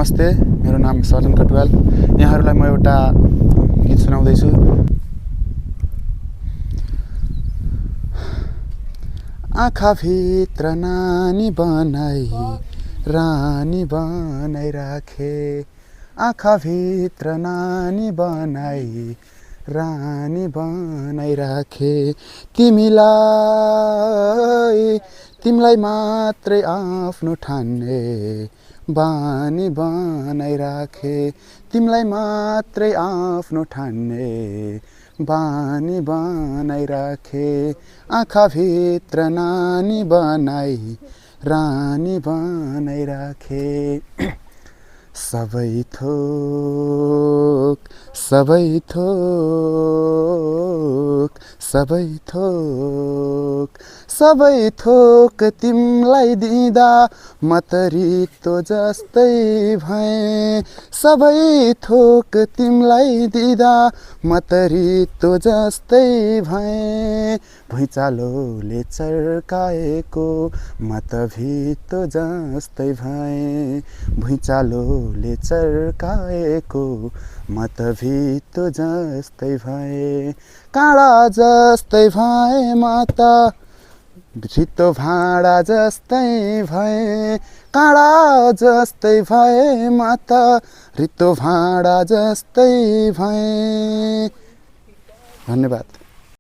नमस्ते, मेरो नाम सर्जन कटुवाल। यहाँहरूलाई म एउटा गीत सुनाउँदैछु। आँखा भित्र नानी बनाई रानी बनाई राखे, आँखा भित्र नानी बनाई रानी बनाई राखे, तिमीलाई मात्रै आफ्नो ठान्ने बानी बनाई राखे, तिमीलाई मात्रै आफ्नो ठान्ने बानी बनाई राखे, आँखा भित्र नानी बनाई रानी बनाई राखे। सबै थोक सबै थोक सबै थोक सबै थोक तिमीलाई दिँदा म त रित्तो जस्तै भएँ, सबै थोक तिमीलाई दिँदा म त रित्तो जस्तै भएँ, भुइँचालोले चर्काएको म त भित्तो जस्तै भएँ, भुइँचालोले चर्काएको म त भित्तो जस्तै भएँ, काँडा जस्तै भएँ म त रित्तो भाँडा जस्तै भएँ, काँडा जस्तै भएँ म त रित्तो भाँडा जस्तै भएँ। धन्यवाद।